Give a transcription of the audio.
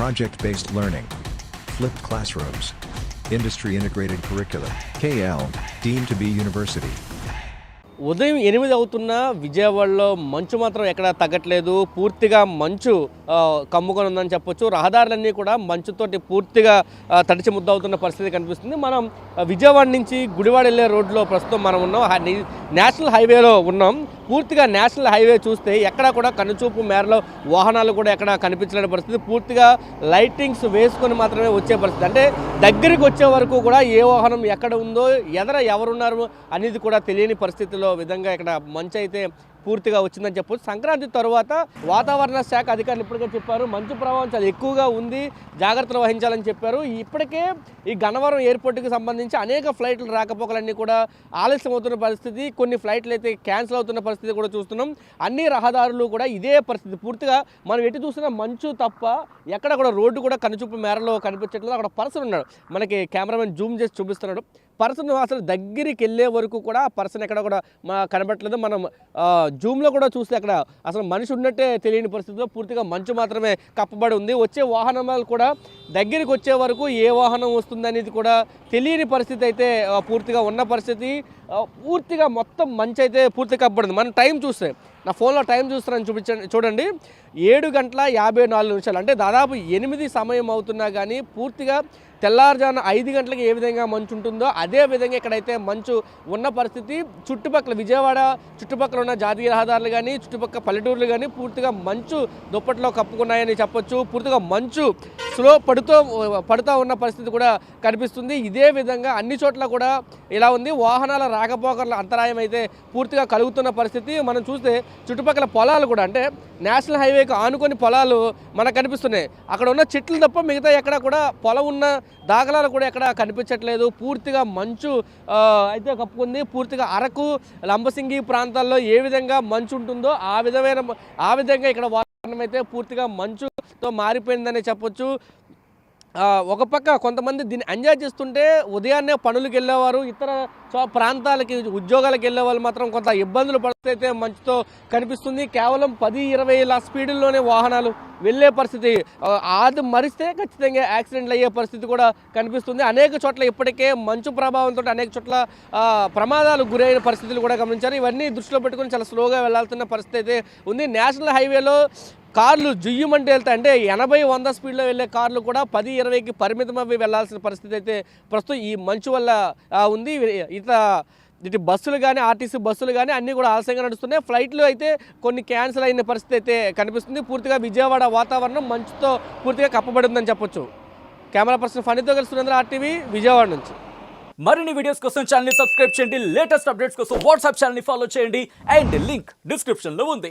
project-based learning, flipped classrooms, industry-integrated curricula, KL, deemed to be university. ఉదయం 8 అవుతున్నా విజయవాడలో మంచు మాత్రం ఎక్కడ తగ్గట్లేదు. పూర్తిగా మంచు కమ్ముకొని ఉందని చెప్పొచ్చు. రహదారులన్నీ కూడా మంచుతోటి పూర్తిగా తడిచి ముద్దవుతున్న పరిస్థితి కనిపిస్తుంది. మనం విజయవాడ నుంచి గుడివాడ వెళ్ళే రోడ్లో ప్రస్తుతం మనం ఉన్నాం. నేషనల్ హైవేలో ఉన్నాం. పూర్తిగా నేషనల్ హైవే చూస్తే ఎక్కడ కూడా కనుచూపు మేరలో వాహనాలు కూడా ఎక్కడ కనిపించలేని పరిస్థితి. పూర్తిగా లైటింగ్స్ వేసుకొని మాత్రమే వచ్చే పరిస్థితి. అంటే దగ్గరికి వచ్చే వరకు కూడా ఏ వాహనం ఎక్కడ ఉందో ఎదర ఎవరున్నారు అనేది కూడా తెలియని పరిస్థితిలో విధంగా ఇక్కడ మంచు అయితే పూర్తిగా వచ్చిందని చెప్పొచ్చు. సంక్రాంతి తర్వాత వాతావరణ శాఖ అధికారులు ఇప్పటికే చెప్పారు మంచు ప్రభావం చాలా ఎక్కువగా ఉంది, జాగ్రత్తలు వహించాలని చెప్పారు. ఇప్పటికే ఈ గన్నవరం ఎయిర్పోర్ట్కి సంబంధించి అనేక ఫ్లైట్లు రాకపోకలన్నీ కూడా ఆలస్యం అవుతున్న పరిస్థితి, కొన్ని ఫ్లైట్లు అయితే క్యాన్సిల్ అవుతున్న పరిస్థితి కూడా చూస్తున్నాం. అన్ని రహదారులు కూడా ఇదే పరిస్థితి. పూర్తిగా మనం ఎటు చూసినా మంచు తప్ప ఎక్కడ కూడా రోడ్డు కూడా కనుచూపు మేరలో కనిపించట్లేదు. అక్కడ పర్సన్ ఉన్నాడు, మనకి కెమెరామెన్ జూమ్ చేసి చూపిస్తున్నాడు. పర్సన్ అసలు దగ్గరికి వెళ్ళే వరకు కూడా ఆ పర్సన్ ఎక్కడ కూడా కనబట్టలేదు. మనం జూమ్లో కూడా చూస్తే అక్కడ అసలు మనిషి ఉన్నట్టే తెలియని పరిస్థితిలో పూర్తిగా మంచు మాత్రమే కప్పబడి ఉంది. వచ్చే వాహనాలు కూడా దగ్గరికి వచ్చే వరకు ఏ వాహనం వస్తుందనేది కూడా తెలియని పరిస్థితి అయితే పూర్తిగా ఉన్న పరిస్థితి. పూర్తిగా మొత్తం మంచు అయితే పూర్తిగా కప్పబడింది. మనం టైం చూస్తే నా ఫోన్లో టైం చూస్తానని చూడండి 7:54 అంటే దాదాపు 8 సమయం అవుతున్నా కానీ పూర్తిగా తెల్లారుజామున 5 గంటలకు ఏ విధంగా మంచు ఉంటుందో అదే విధంగా ఇక్కడైతే మంచు ఉన్న పరిస్థితి. చుట్టుపక్కల విజయవాడ చుట్టుపక్కల ఉన్న జాతీయ రహదారులు కానీ చుట్టుపక్కల పల్లెటూర్లు కానీ పూర్తిగా మంచు దుప్పట్లో కప్పుకున్నాయని చెప్పొచ్చు. పూర్తిగా మంచు స్లో పడుతూ ఉన్న పరిస్థితి కూడా కనిపిస్తుంది. ఇదే విధంగా అన్ని చోట్ల కూడా ఇలా ఉంది. వాహనాల రాకపోకల అంతరాయం అయితే పూర్తిగా కలుగుతున్న పరిస్థితి. మనం చూస్తే చుట్టుపక్కల పొలాలు కూడా అంటే నేషనల్ హైవేకి ఆనుకొని పొలాలు మనకు కనిపిస్తున్నాయి. అక్కడ ఉన్న చెట్లు తప్ప మిగతా ఎక్కడ కూడా పొలం ఉన్న దాఖలాలు కూడా ఎక్కడ కనిపించట్లేదు. పూర్తిగా మంచు అయితే కప్పుకుంది. పూర్తిగా అరకు లంబసింగి ప్రాంతాల్లో ఏ విధంగా మంచు ఉంటుందో ఆ విధంగా ఇక్కడ వాతావరణం అయితే పూర్తిగా మంచుతో మారిపోయిందనే చెప్పొచ్చు. ఒక పక్క కొంతమంది దీన్ని ఎంజాయ్ చేస్తుంటే ఉదయాన్నే పనులకు వెళ్ళేవారు, ఇతర ప్రాంతాలకి ఉద్యోగాలకు వెళ్ళే వాళ్ళు మాత్రం కొంత ఇబ్బందులు పడితే మంచుతో కనిపిస్తుంది. కేవలం 10-20 స్పీడుల్లోనే వాహనాలు వెళ్ళే పరిస్థితి. అది మరిస్తే ఖచ్చితంగా యాక్సిడెంట్లు అయ్యే పరిస్థితి కూడా కనిపిస్తుంది. అనేక చోట్ల ఇప్పటికే మంచు ప్రభావంతో అనేక చోట్ల ప్రమాదాలు గురైన పరిస్థితులు కూడా గమనించారు. ఇవన్నీ దృష్టిలో పెట్టుకుని చాలా స్లోగా వెళ్లాల్సిన పరిస్థితి అయితే ఉంది. నేషనల్ హైవేలో కార్లు జుయ్యమంటే వెళ్తాయి. అంటే 80-100 స్పీడ్లో వెళ్ళే కార్లు కూడా 10-20కి పరిమితం అవి వెళ్లాల్సిన పరిస్థితి అయితే ప్రస్తుతం ఈ మంచు వల్ల ఉంది. ఇటు బస్సులు కానీ ఆర్టీసీ బస్సులు కానీ అన్నీ కూడా ఆలస్యంగా నడుస్తున్నాయి. ఫ్లైట్లు అయితే కొన్ని క్యాన్సిల్ అయిన పరిస్థితి అయితే కనిపిస్తుంది. పూర్తిగా విజయవాడ వాతావరణం మంచుతో పూర్తిగా కప్పబడి ఉందని చెప్పొచ్చు. కెమెరా పర్సన్ ఫణితో కలిసి సురేంద్ర, RTV విజయవాడ నుంచి. మరిన్ని వీడియోస్ కోసం ఛానల్ ని సబ్స్క్రైబ్ చేయండి. లేటెస్ట్ అప్డేట్స్ కోసం వాట్సాప్ ఛానల్ ని ఫాలో చేయండి. అండ్ లింక్ డిస్క్రిప్షన్ లో ఉంది.